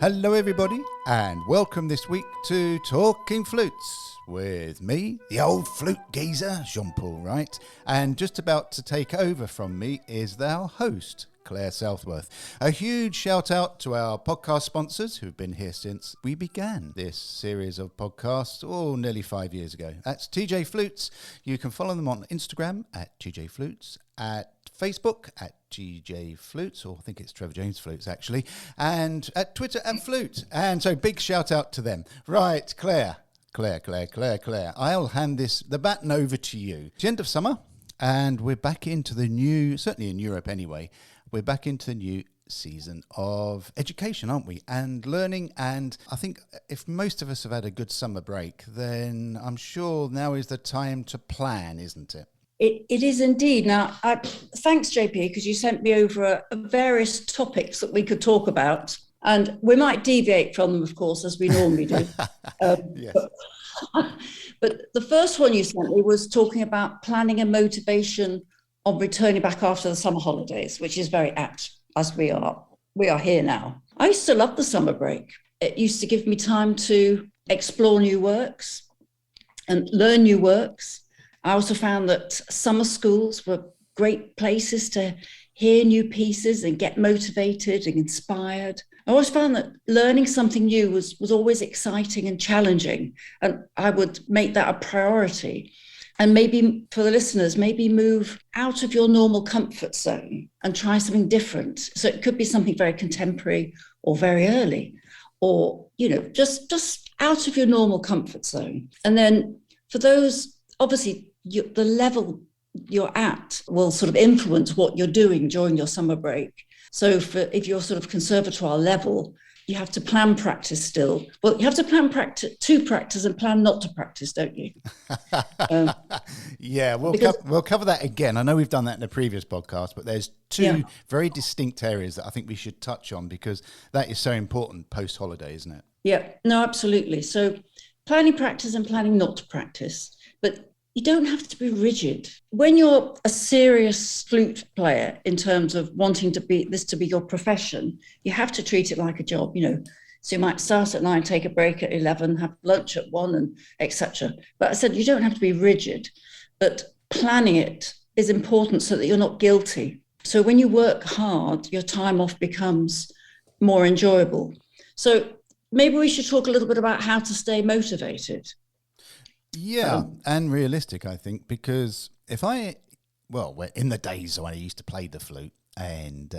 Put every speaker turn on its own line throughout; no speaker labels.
Hello everybody and welcome this week to Talking Flutes with me, the old flute geezer, Jean-Paul Wright, and just about to take over from me is our host, Clare Southworth. A huge shout out to our podcast sponsors who've been here since we began this series of podcasts, nearly 5 years ago. That's TJ Flutes. You can follow them on Instagram at TJ Flutes, at Facebook at GJ Flutes, or I think it's Trevor James Flutes actually, and at Twitter at Flute. And so big shout out to them. Right, Clare, I'll hand the baton over to you. It's the end of summer and we're back into the new, certainly in Europe anyway, we're back into the new season of education, aren't we? And learning. And I think if most of us have had a good summer break, then I'm sure now is the time to plan, isn't it?
It is indeed. Now, thanks, JP, because you sent me over various topics that we could talk about. And we might deviate from them, of course, as we normally do.
Yes.
But the first one you sent me was talking about planning and motivation on returning back after the summer holidays, which is very apt, as we are here now. I used to love the summer break. It used to give me time to explore new works and learn new works. I also found that summer schools were great places to hear new pieces and get motivated and inspired. I always found that learning something new was always exciting and challenging, and I would make that a priority. And maybe for the listeners, maybe move out of your normal comfort zone and try something different. So it could be something very contemporary or very early, or, just out of your normal comfort zone. And then for those, obviously, the level you're at will sort of influence what you're doing during your summer break. So if you're sort of conservatoire level, you have to plan practice still. Well, you have to plan to practice and plan not to practice, don't you?
Yeah, we'll cover that again. I know we've done that in a previous podcast, but there's two very distinct areas that I think we should touch on because that is so important post-holiday, isn't it?
Yeah, no, absolutely. So planning practice and planning not to practice. But you don't have to be rigid. When you're a serious flute player in terms of wanting to be your profession, you have to treat it like a job, So you might start at 9, take a break at 11, have lunch at 1, and etc. But I said you don't have to be rigid, but planning it is important so that you're not guilty. So when you work hard, your time off becomes more enjoyable. So maybe we should talk a little bit about how to stay motivated.
Yeah, and realistic, I think, because in the days when I used to play the flute, and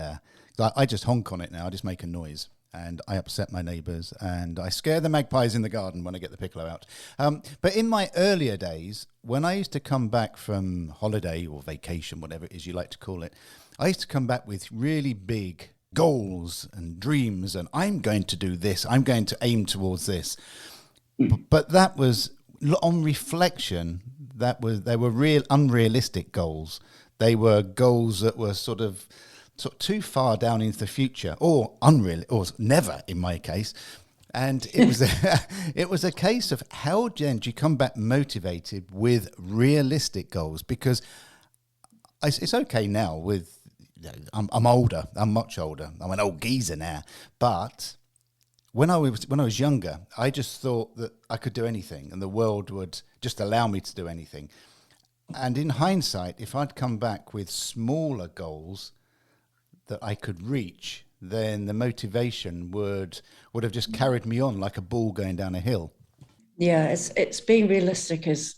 I just honk on it now, I just make a noise, and I upset my neighbours, and I scare the magpies in the garden when I get the piccolo out. But in my earlier days, when I used to come back from holiday or vacation, whatever it is you like to call it, I used to come back with really big goals and dreams, and I'm going to do this, I'm going to aim towards this. But that was... on reflection, they were real unrealistic goals. They were goals that were sort of too far down into the future, or unreal, or never in my case. And it was a case of how do you come back motivated with realistic goals? Because it's okay now. I'm older. I'm much older. I'm an old geezer now, but. When I was younger, I just thought that I could do anything and the world would just allow me to do anything. And in hindsight, if I'd come back with smaller goals that I could reach, then the motivation would have just carried me on like a ball going down a hill.
Yeah, it's being realistic is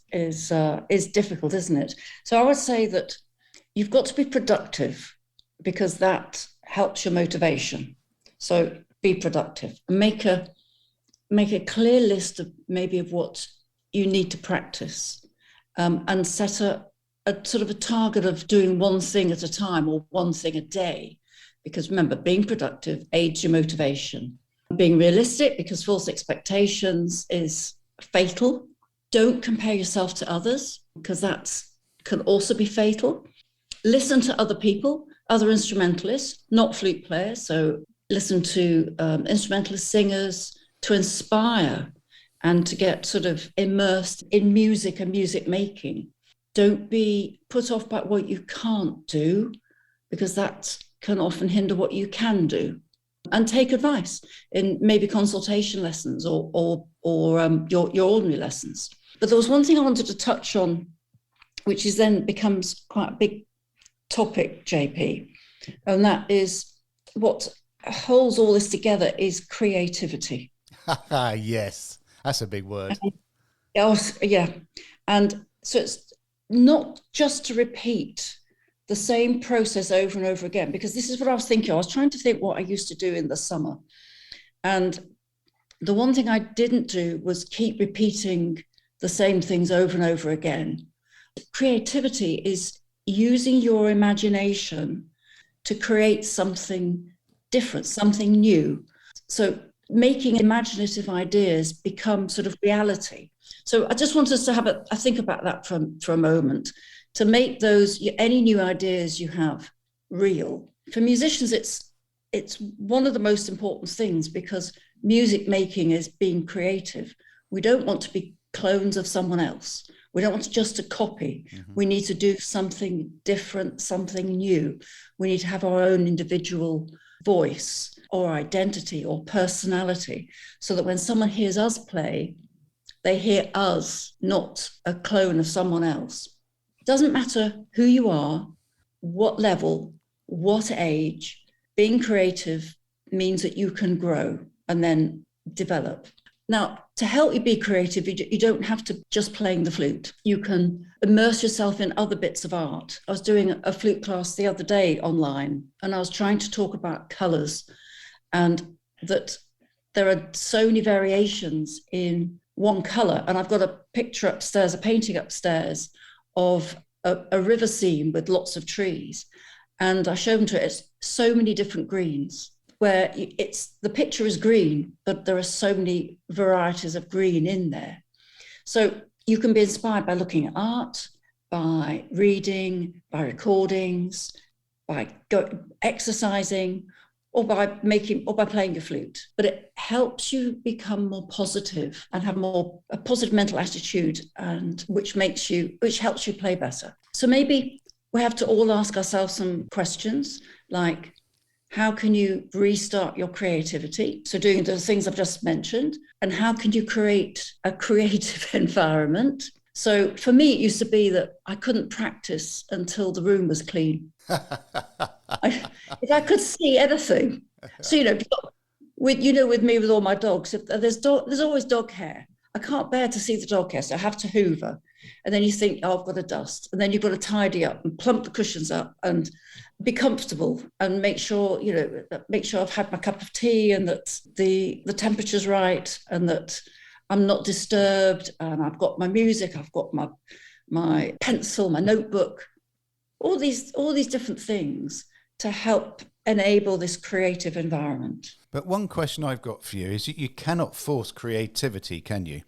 difficult, isn't it? So I would say that you've got to be productive because that helps your motivation. So be productive. Make a clear list of what you need to practice, and set a sort of a target of doing one thing at a time or one thing a day. Because remember, being productive aids your motivation. Being realistic, because false expectations is fatal. Don't compare yourself to others, because that can also be fatal. Listen to other people, other instrumentalists, not flute players. So listen to instrumentalist singers to inspire and to get sort of immersed in music and music making. Don't be put off by what you can't do, because that can often hinder what you can do. and take advice in maybe consultation lessons or your ordinary lessons. But there was one thing I wanted to touch on, which is then becomes quite a big topic, JP, and that is what holds all this together is creativity.
Yes, that's a big word.
Yeah. And so it's not just to repeat the same process over and over again, because this is what I was thinking. I was trying to think what I used to do in the summer. And the one thing I didn't do was keep repeating the same things over and over again. Creativity is using your imagination to create something different, something new. So making imaginative ideas become sort of reality. So I just want us to have a think about that for a moment, to make those, any new ideas you have, real. For musicians, it's one of the most important things, because music making is being creative. We don't want to be clones of someone else. We don't want just to copy. Mm-hmm. We need to do something different, something new. We need to have our own individual voice or identity or personality, so that when someone hears us play, they hear us, not a clone of someone else. It doesn't matter who you are, what level, what age. Being creative means that you can grow and then develop. Now, to help you be creative, you don't have to just playing the flute. You can immerse yourself in other bits of art. I was doing a flute class the other day online, and I was trying to talk about colours, and that there are so many variations in one colour. And I've got a picture upstairs, a painting upstairs of a river scene with lots of trees. And I showed them to it. It's so many different greens, where the picture is green, but there are so many varieties of green in there. So you can be inspired by looking at art, by reading, by recordings, by exercising, or by playing your flute. But it helps you become more positive and have a positive mental attitude, and which helps you play better. So maybe we have to all ask ourselves some questions, like, how can you restart your creativity? So doing the things I've just mentioned. And how can you create a creative environment? So for me, it used to be that I couldn't practice until the room was clean. If I could see anything. So, with me, with all my dogs, if there's always dog hair. I can't bear to see the dog hair, so I have to hoover. And then you think, oh, I've got to dust. And then you've got to tidy up and plump the cushions up and be comfortable and make sure I've had my cup of tea and that the temperature's right and that I'm not disturbed, and I've got my music, I've got my pencil, my notebook, all these different things to help enable this creative environment.
But one question I've got for you is you cannot force creativity, can you?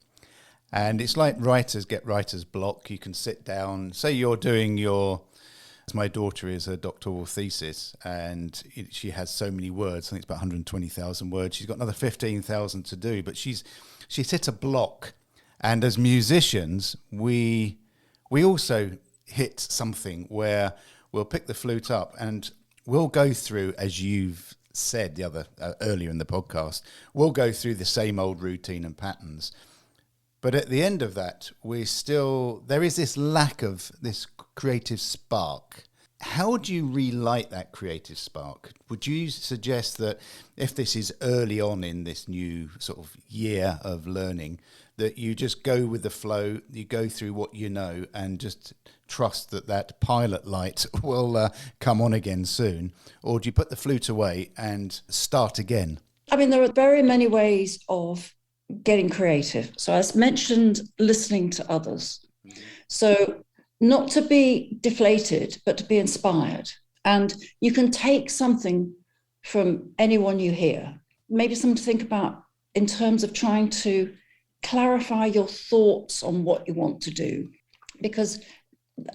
And it's like writers get writer's block. You can sit down, say you're doing as my daughter is, her doctoral thesis, and she has so many words. I think it's about 120,000 words. She's got another 15,000 to do, but she's hit a block. And as musicians, we also hit something where we'll pick the flute up and we'll go through, as you've said earlier in the podcast, we'll go through the same old routine and patterns. But at the end of that, there is this lack of this creative spark. How do you relight that creative spark? Would you suggest that if this is early on in this new sort of year of learning, that you just go with the flow, you go through what you know and just trust that pilot light will come on again soon? Or do you put the flute away and start again?
I mean, there are very many ways of getting creative. So as mentioned, listening to others. So not to be deflated, but to be inspired. And you can take something from anyone you hear, maybe something to think about in terms of trying to clarify your thoughts on what you want to do. Because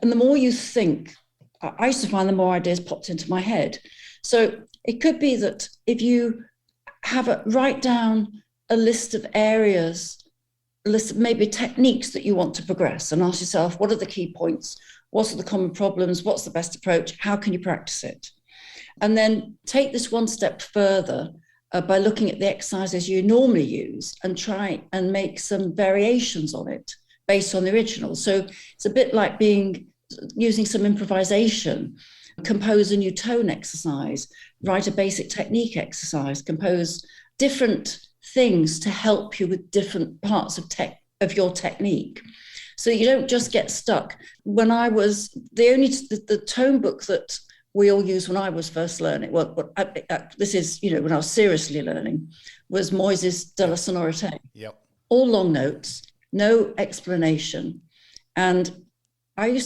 the more you think, I used to find the more ideas popped into my head. So it could be that if you write down a list of areas, maybe techniques that you want to progress, and ask yourself, what are the key points? What are the common problems? What's the best approach? How can you practice it? And then take this one step further by looking at the exercises you normally use and try and make some variations on it based on the original. So it's a bit like using some improvisation, compose a new tone exercise, write a basic technique exercise, compose different things to help you with different parts of your technique. So you don't just get stuck. When I was, the tone book that we all used when I was first learning, this is, when I was seriously learning, was Moyses de la Sonorité.
Yep.
All long notes, no explanation. And when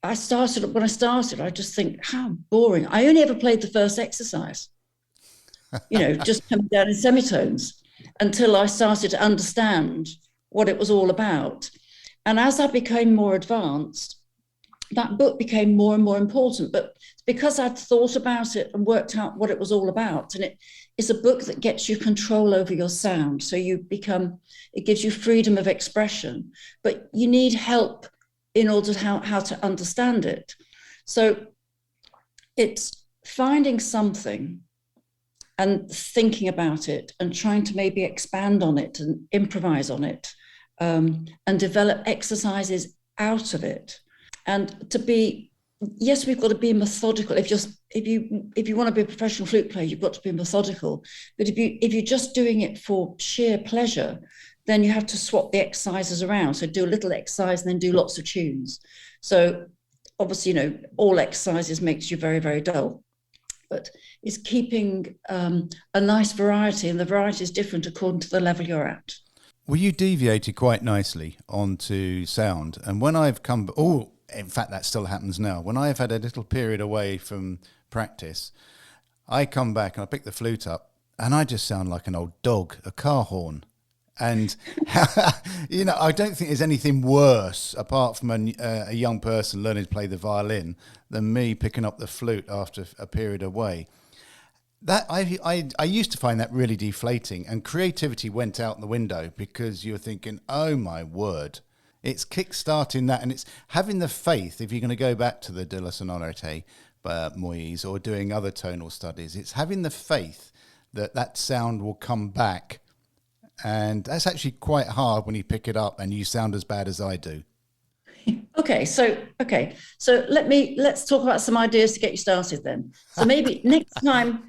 I started, I just think, how boring. I only ever played the first exercise, just coming down in semitones until I started to understand what it was all about. And as I became more advanced, that book became more and more important. But because I'd thought about it and worked out what it was all about, and it's a book that gets you control over your sound. So it gives you freedom of expression, but you need help in order how to understand it. So it's finding something and thinking about it and trying to maybe expand on it and improvise on it, and develop exercises out of it. And we've got to be methodical. If you want to be a professional flute player, you've got to be methodical. But if you're just doing it for sheer pleasure, then you have to swap the exercises around. So do a little exercise and then do lots of tunes. So obviously, all exercises makes you very, very dull. But it's keeping a nice variety, and the variety is different according to the level you're at.
Well, you deviated quite nicely onto sound. And when I've in fact, that still happens now. When I've had a little period away from practice, I come back and I pick the flute up and I just sound like an old dog, a car horn. And, I don't think there's anything worse, apart from a young person learning to play the violin, than me picking up the flute after a period away. That I used to find that really deflating, and creativity went out the window because you're thinking, oh my word. It's kick-starting that, and it's having the faith, if you're going to go back to the De La Sonorité by Moyes or doing other tonal studies, it's having the faith that sound will come back. And that's actually quite hard when you pick it up and you sound as bad as I do.
Okay, so let's talk about some ideas to get you started then. So maybe next time,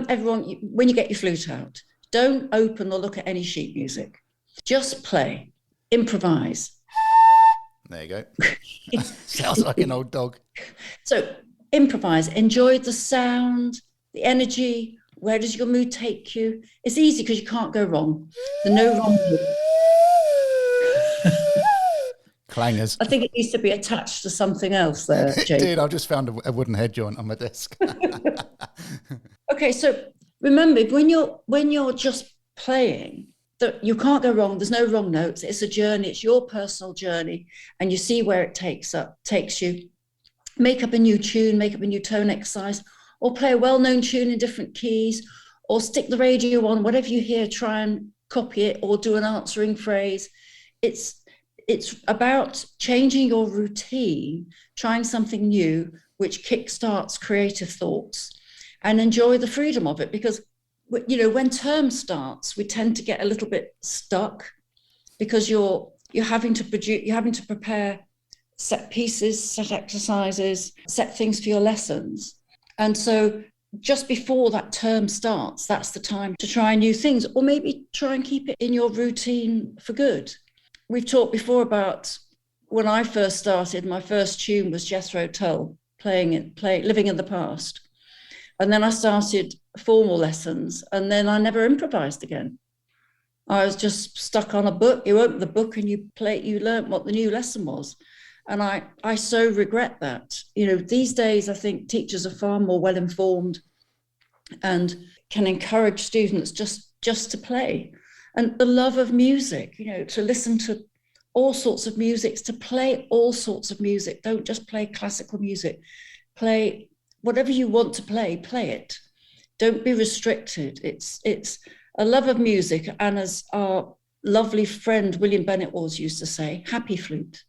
everyone, when you get your flute out, don't open or look at any sheet music. Just play. Improvise.
There you go. Sounds like an old dog.
So improvise, enjoy the sound, the energy. Where does your mood take you? It's easy because you can't go wrong. There's no wrong mood.
Clangers.
I think it needs to be attached to something else there, Jake.
It did. I just found a wooden head joint on my desk.
Okay, so remember, when you're just playing, that you can't go wrong. There's no wrong notes. It's a journey. It's your personal journey, and you see where it takes you. Make up a new tune, make up a new tone exercise, or play a well-known tune in different keys, or stick the radio on. Whatever you hear, try and copy it, or do an answering phrase. It's about changing your routine, trying something new, which kickstarts creative thoughts, and enjoy the freedom of it. Because when term starts, we tend to get a little bit stuck because you're having to prepare set pieces, set exercises, set things for your lessons. And so just before that term starts, that's the time to try new things, or maybe try and keep it in your routine for good. We've talked before about when I first started, my first tune was Jethro Tull, Living in the Past. And then I started formal lessons, and then I never improvised again. I was just stuck on a book. You open the book and you learn what the new lesson was. And I so regret that. These days, I think teachers are far more well-informed and can encourage students just to play. And the love of music, to listen to all sorts of music, to play all sorts of music. Don't just play classical music. Play whatever you want to play it. Don't be restricted. It's a love of music. And as our lovely friend William Bennett always used to say, happy flute.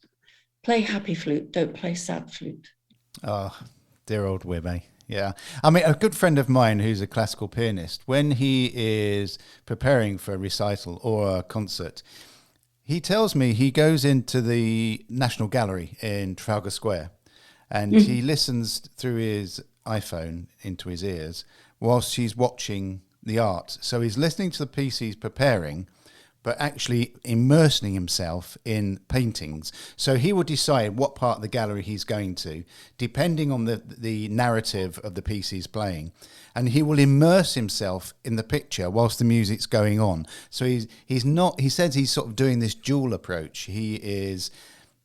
Play happy flute, don't play sad flute.
Oh, Dear old Wibby. Yeah. I mean, a good friend of mine who's a classical pianist, when he is preparing for a recital or a concert, he tells me he goes into the National Gallery in Trafalgar Square and he listens through his iPhone into his ears whilst he's watching the art. So he's listening to the piece he's preparing, but actually immersing himself in paintings. So he will decide what part of the gallery he's going to, depending on the narrative of the piece he's playing. And he will immerse himself in the picture whilst the music's going on. So he's not, he says he's sort of doing this dual approach.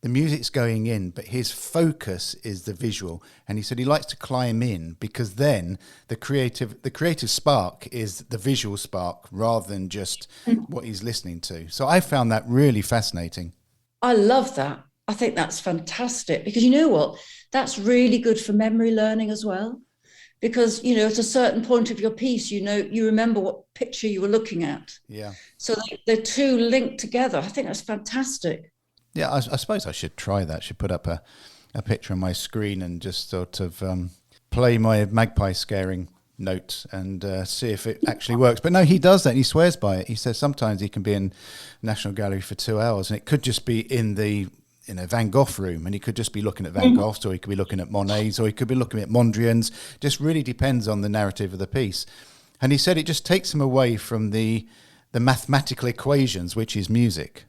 The music's going in, but his focus is the visual. And he said he likes to climb in because then the creative spark is the visual spark rather than just what he's listening to. So I found that really fascinating.
I love that. I think that's fantastic because you know what? That's really good for memory learning as well. Because, you know, at a certain point of your piece, you know, you remember what picture you were looking at.
Yeah.
So the two linked together. I think that's fantastic.
Yeah, I suppose I should try that. I should put up a picture on my screen and just sort of play my magpie scaring note and see if it actually works. But no, he does that. And he swears by it. He says sometimes he can be in National Gallery for 2 hours and it could just be in the Van Gogh room and he could just be looking at Van Gogh's or he could be looking at Monet's or he could be looking at Mondrian's. Just really depends on the narrative of the piece. And he said it just takes him away from the mathematical equations, which is music.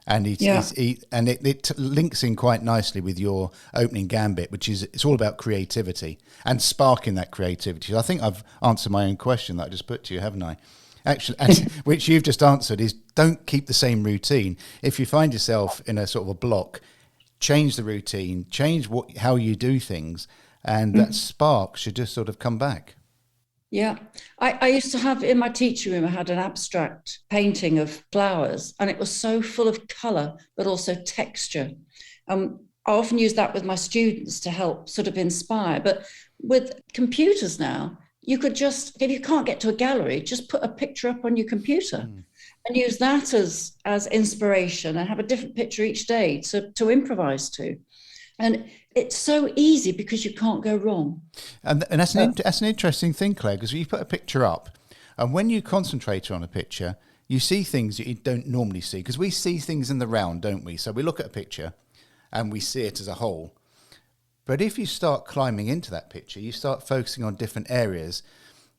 And it links in quite nicely with your opening gambit, which is it's all about creativity and sparking that creativity. I think I've answered my own question that I just put to you, haven't I? Actually, which you've just answered is don't keep the same routine. If you find yourself in a sort of a block, change the routine, change how you do things, and that spark should just sort of come back.
Yeah, I used to have in my teaching room, I had an abstract painting of flowers and it was so full of colour, but also texture. I often use that with my students to help sort of inspire. But with computers now, you could just, if you can't get to a gallery, just put a picture up on your computer and use that as inspiration and have a different picture each day to improvise to. And it's so easy because you can't go wrong.
And that's an interesting thing, Claire, because you put a picture up and when you concentrate on a picture, you see things that you don't normally see because we see things in the round, don't we? So we look at a picture and we see it as a whole. But if you start climbing into that picture, you start focusing on different areas,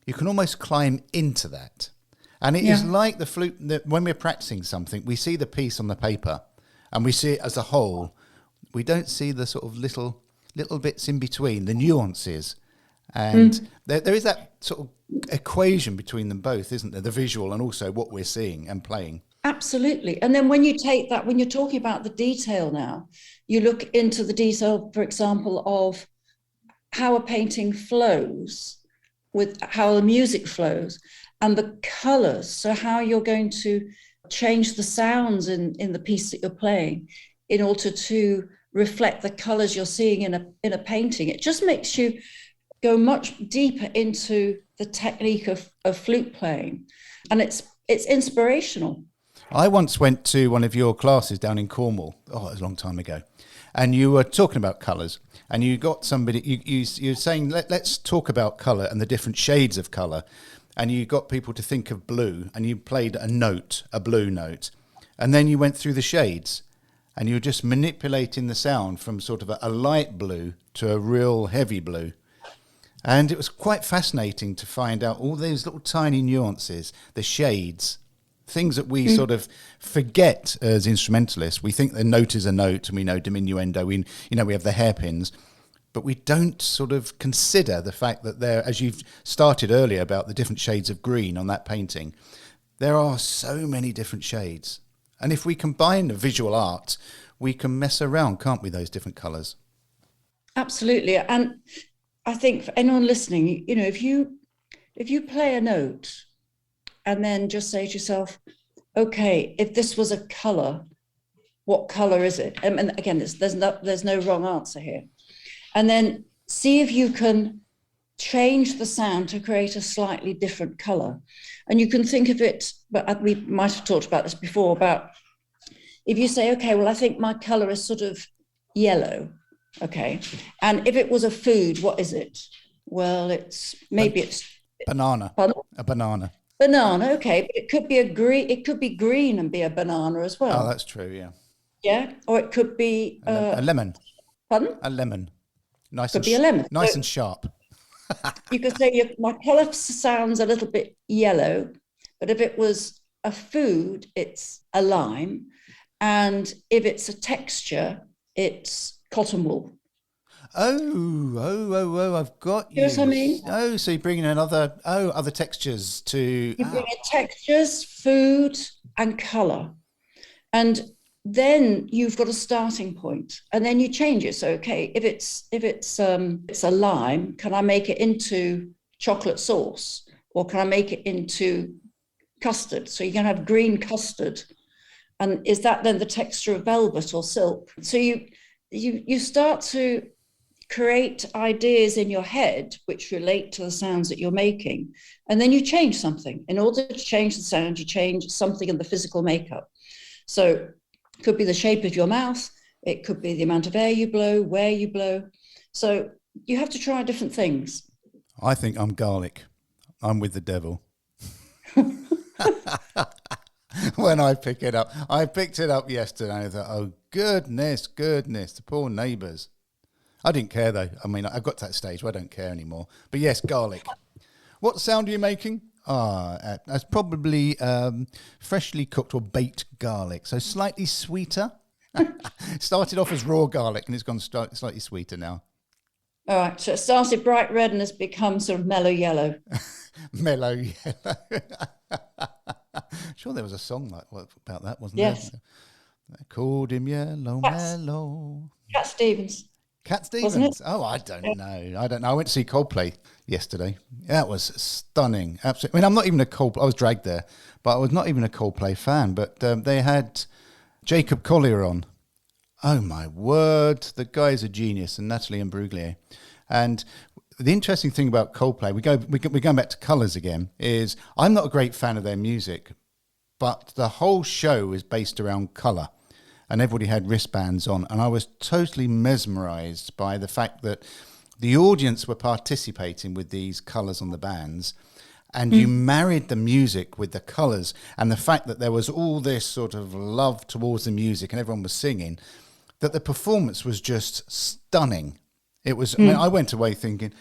you can almost climb into that. And it is like the flute, when we're practicing something, we see the piece on the paper and we see it as a whole. We don't see the sort of little bits in between, the nuances. And there is that sort of equation between them both, isn't there? The visual and also what we're seeing and playing.
Absolutely. And then when you take that, when you're talking about the detail now, you look into the detail, for example, of how a painting flows, with how the music flows and the colours. So how you're going to change the sounds in the piece that you're playing in order to reflect the colours you're seeing in a painting. It just makes you go much deeper into the technique of flute playing. And it's inspirational.
I once went to one of your classes down in Cornwall. Oh, it was a long time ago. And you were talking about colours. And you got somebody, you're saying, let's talk about colour and the different shades of colour. And you got people to think of blue. And you played a blue note. And then you went through the shades. And you were just manipulating the sound from sort of a light blue to a real heavy blue. And it was quite fascinating to find out all those little tiny nuances, the shades, things that we sort of forget as instrumentalists. We think the note is a note and we know diminuendo, we have the hairpins, but we don't sort of consider the fact that there, as you've started earlier about the different shades of green on that painting, there are so many different shades. And if we combine the visual art, we can mess around, can't we, those different colours?
Absolutely. And I think for anyone listening, if you play a note and then just say to yourself, okay, if this was a colour, what colour is it? And again, there's no wrong answer here. And then see if you can change the sound to create a slightly different colour. And you can think of it, but we might have talked about this before, about if you say, okay, well, I think my colour is sort of yellow. Okay. And if it was a food, what is it? Well, it's
banana.
pardon?
A banana.
Banana. Okay, but it could be It could be green and be a banana as well.
Oh, that's true. Yeah.
Yeah. Or it could be
A lemon.
pardon?
A lemon. Nice
Could be a lemon.
Nice
So
and sharp.
you could say my colour sounds a little bit yellow, but if it was a food, it's a lime, and if it's a texture, it's cotton wool.
Oh, I've got you.
You know what I mean?
Oh, so you're bringing in other textures to...
You bring in textures, food, and colour. And then you've got a starting point, and then you change it. So, okay, if it's a lime, can I make it into chocolate sauce, or can I make it into custard? So you're going to have green custard, and is that then the texture of velvet or silk? So you start to create ideas in your head which relate to the sounds that you're making, and then you change something. In order to change the sound, you change something in the physical makeup. So it could be the shape of your mouth, it could be the amount of air you blow, where you blow. So you have to try different things.
I think I'm garlic. I'm with the devil. When I pick it up, I picked it up yesterday and I thought, oh, goodness, the poor neighbours. I didn't care though. I mean, I've got to that stage where I don't care anymore. But yes, garlic. What sound are you making? That's probably freshly cooked or baked garlic. So slightly sweeter. Started off as raw garlic and it's gone slightly sweeter now.
All right. So it started bright red and has become sort of mellow yellow.
Mellow yellow. Sure there was a song about that, wasn't
yes.
there? They called him Yellow Mellow.
Cat Stevens.
Cat Stevens. Oh, I don't know. I went to see Coldplay yesterday. That was stunning. Absolutely. I mean, I'm not even a Coldplay. I was dragged there, but I was not even a Coldplay fan. But they had Jacob Collier on. Oh my word! The guy's a genius, and Natalie Imbruglia. And the interesting thing about Coldplay, we're going back to colours again. Is I'm not a great fan of their music, but the whole show is based around colour. And everybody had wristbands on, and I was totally mesmerised by the fact that the audience were participating with these colours on the bands, and you married the music with the colours, and the fact that there was all this sort of love towards the music and everyone was singing, that the performance was just stunning. It was. I mean, I went away thinking,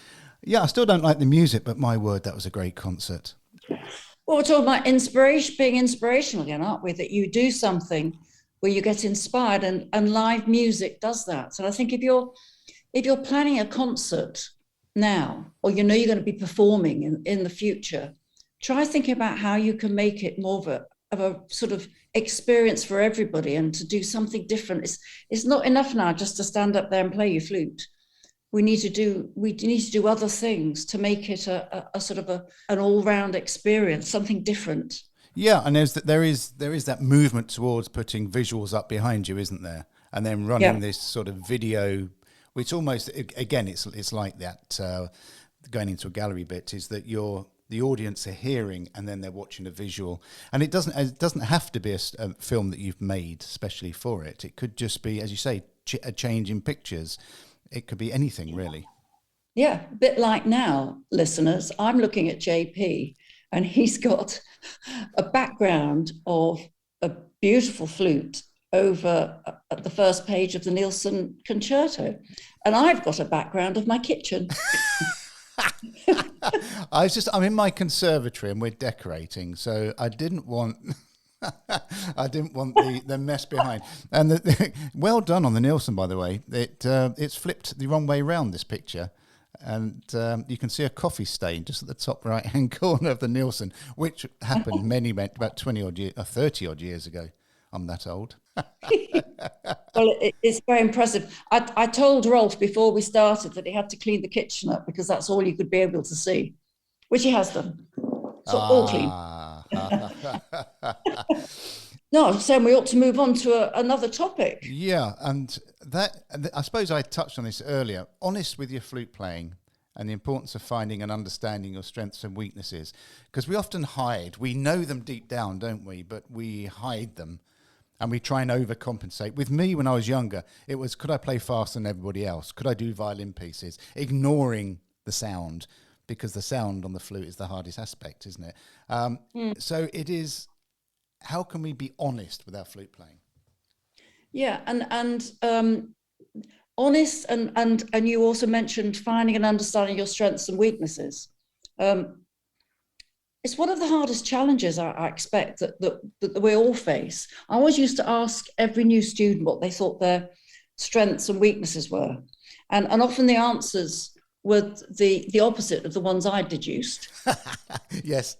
yeah, I still don't like the music, but my word, that was a great concert.
Well, we're talking about inspiration, being inspirational again, aren't we? That you do something where you get inspired, and live music does that. So I think if you're planning a concert now, or you know you're going to be performing in the future, try thinking about how you can make it more of a sort of experience for everybody, and to do something different. It's not enough now just to stand up there and play your flute. We need to do other things to make it a sort of an all-round experience, something different.
Yeah, and there is that movement towards putting visuals up behind you, isn't there? And then running this sort of video, which almost, again, it's like that going into a gallery bit, is that the audience are hearing and then they're watching a visual. And it doesn't have to be a film that you've made especially for it. It could just be, as you say, a change in pictures. It could be anything, really.
Yeah, a bit like now, listeners, I'm looking at JP, and he's got a background of a beautiful flute over at the first page of the Nielsen Concerto. And I've got a background of my kitchen.
I'm in my conservatory and we're decorating, so I didn't want the mess behind. And well done on the Nielsen, by the way. It's flipped the wrong way round, this picture. And you can see a coffee stain just at the top right-hand corner of the Nielsen, which happened about 20 odd years, 30 odd years ago. I'm that old.
Well, it's very impressive. I told Rolf before we started that he had to clean the kitchen up because that's all you could be able to see, which he has done. So all clean. No, I'm saying we ought to move on to another topic.
Yeah, and I suppose I touched on this earlier. Honest with your flute playing and the importance of finding and understanding your strengths and weaknesses. Because we often hide. We know them deep down, don't we? But we hide them. and we try and overcompensate. With me, when I was younger, it was, could I play faster than everybody else? Could I do violin pieces? Ignoring the sound, because the sound on the flute is the hardest aspect, isn't it? So it is, how can we be honest with our flute playing?
Yeah, and honest, and you also mentioned finding and understanding your strengths and weaknesses. It's one of the hardest challenges I expect that we all face. I always used to ask every new student what they thought their strengths and weaknesses were. And often the answers were the opposite of the ones I deduced.
Yes.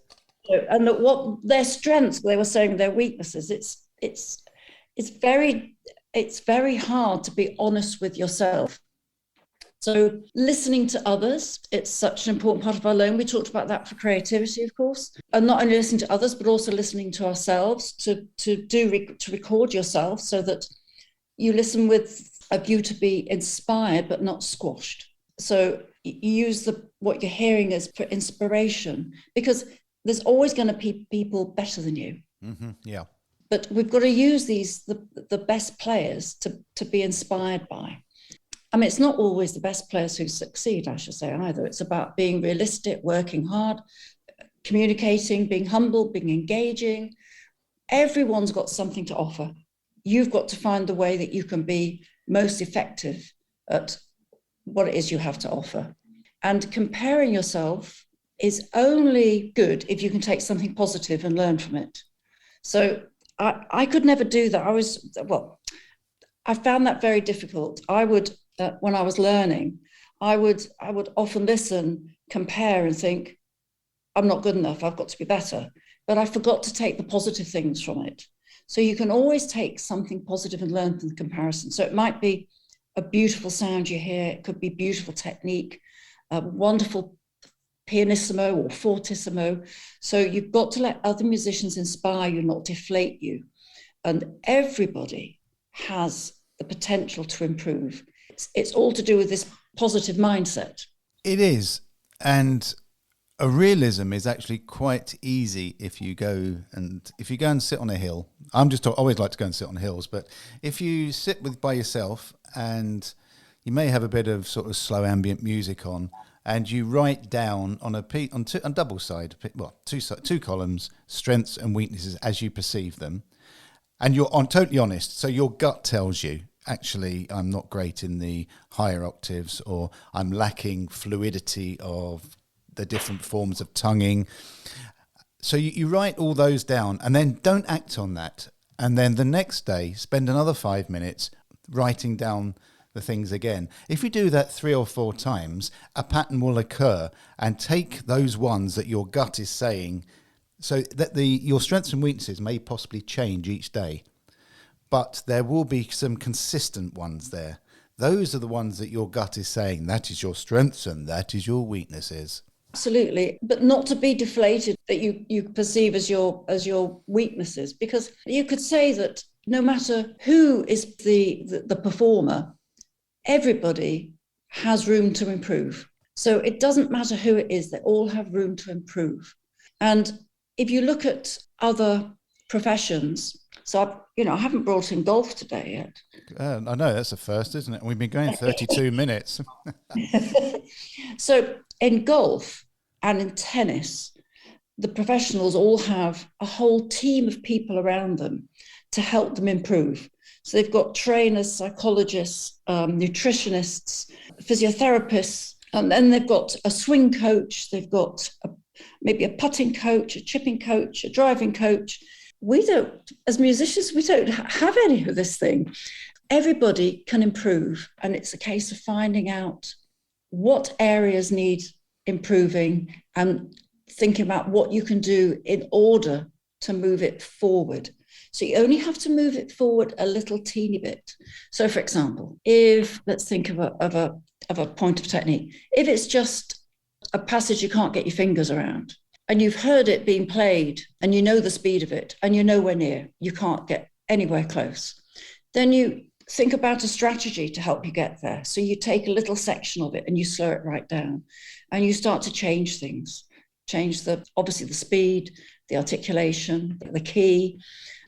And that what their strengths, they were saying their weaknesses. It's very hard to be honest with yourself. So listening to others, it's such an important part of our learning. We talked about that for creativity, of course, and not only listening to others, but also listening to ourselves, to record yourself so that you listen with a view to be inspired, but not squashed. So you use what you're hearing as for inspiration, because there's always going to be people better than you.
Mm-hmm. Yeah.
But we've got to use the best players to be inspired by. I mean, it's not always the best players who succeed, I should say, either. It's about being realistic, working hard, communicating, being humble, being engaging. Everyone's got something to offer. You've got to find the way that you can be most effective at what it is you have to offer. And comparing yourself is only good if you can take something positive and learn from it. So I could never do that. I found that very difficult. I would, when I was learning, I would often listen, compare and think, I'm not good enough, I've got to be better. But I forgot to take the positive things from it. So you can always take something positive and learn from the comparison. So it might be a beautiful sound you hear, it could be beautiful technique, a wonderful pianissimo or fortissimo. So you've got to let other musicians inspire you, not deflate you. And everybody has the potential to improve. It's all to do with this positive mindset.
It is. And a realism is actually quite easy if you go and sit on a hill. I always like to go and sit on hills, but if you sit by yourself and you may have a bit of sort of slow ambient music on, and you write down on double side, two columns, strengths and weaknesses as you perceive them, and you're totally honest. So your gut tells you, actually, I'm not great in the higher octaves, or I'm lacking fluidity of the different forms of tonguing. So you write all those down, and then don't act on that. And then the next day, spend another 5 minutes writing down the things again. If you do that 3 or 4 times, a pattern will occur, and take those ones that your gut is saying, so that your strengths and weaknesses may possibly change each day, but there will be some consistent ones there. Those are the ones that your gut is saying, that is your strengths and that is your weaknesses.
Absolutely, but not to be deflated that you perceive as your weaknesses, because you could say that no matter who is the performer, everybody has room to improve. So it doesn't matter who it is, they all have room to improve. And if you look at other professions, so I haven't brought in golf today yet.
I know, that's a first, isn't it? We've been going 32 minutes.
So in golf and in tennis, the professionals all have a whole team of people around them to help them improve. So they've got trainers, psychologists, nutritionists, physiotherapists, and then they've got a swing coach, they've got maybe a putting coach, a chipping coach, a driving coach. We don't, as musicians, we don't have any of this thing. Everybody can improve, and it's a case of finding out what areas need improving and thinking about what you can do in order to move it forward. So you only have to move it forward a little teeny bit. So, for example, let's think of a point of technique. If it's just a passage you can't get your fingers around, and you've heard it being played, and you know the speed of it, and you're nowhere near, you can't get anywhere close, then you think about a strategy to help you get there. So you take a little section of it and you slow it right down, and you start to change things, obviously the speed, the articulation, the key.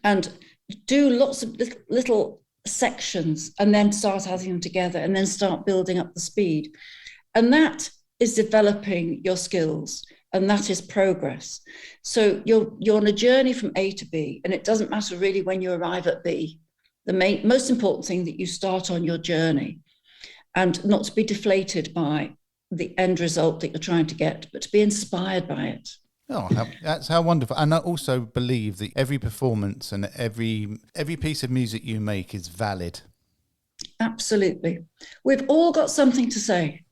And do lots of little sections and then start adding them together and then start building up the speed. And that is developing your skills, and that is progress. So you're on a journey from A to B, and it doesn't matter really when you arrive at B. The most important thing that you start on your journey, and not to be deflated by the end result that you're trying to get, but to be inspired by it.
Oh, that's how wonderful. And I also believe that every performance and every piece of music you make is valid.
Absolutely. We've all got something to say.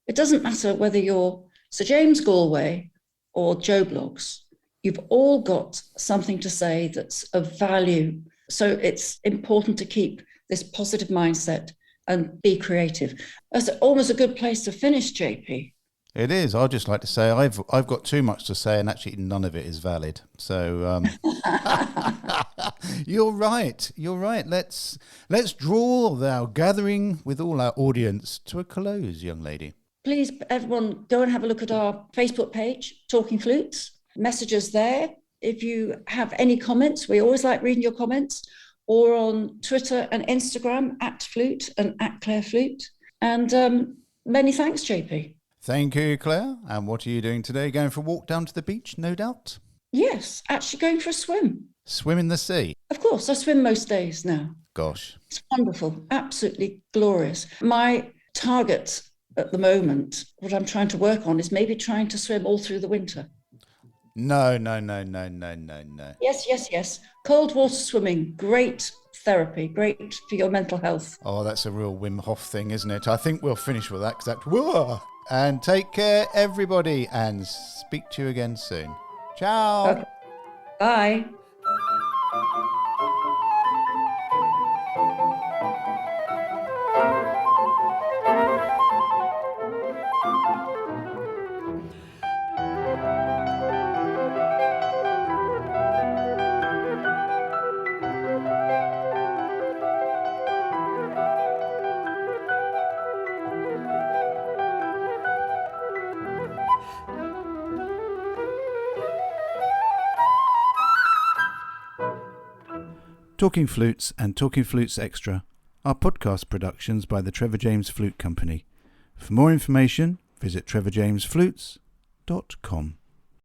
It doesn't matter whether you're Sir James Galway or Joe Bloggs. You've all got something to say that's of value. So it's important to keep this positive mindset and be creative. That's almost a good place to finish, JP.
It is. I'd just like to say I've got too much to say, and actually none of it is valid. So you're right. You're right. Let's draw our gathering with all our audience to a close, young lady.
Please, everyone, go and have a look at our Facebook page, Talking Flutes. Message us there. If you have any comments, we always like reading your comments, or on Twitter and Instagram @Flute and @Clare Flute. And many thanks, JP.
Thank you, Claire. And what are you doing today? Going for a walk down to the beach, no doubt?
Yes, actually going for a swim.
Swim in the sea?
Of course, I swim most days now.
Gosh.
It's wonderful, absolutely glorious. My target at the moment, what I'm trying to work on, is maybe trying to swim all through the winter.
No.
Yes. Cold water swimming, great therapy, great for your mental health.
Oh, that's a real Wim Hof thing, isn't it? I think we'll finish with that. Whoa! And take care, everybody, and speak to you again soon. Ciao.
Okay. Bye.
Talking Flutes and Talking Flutes Extra are podcast productions by the Trevor James Flute Company. For more information, visit trevorjamesflutes.com.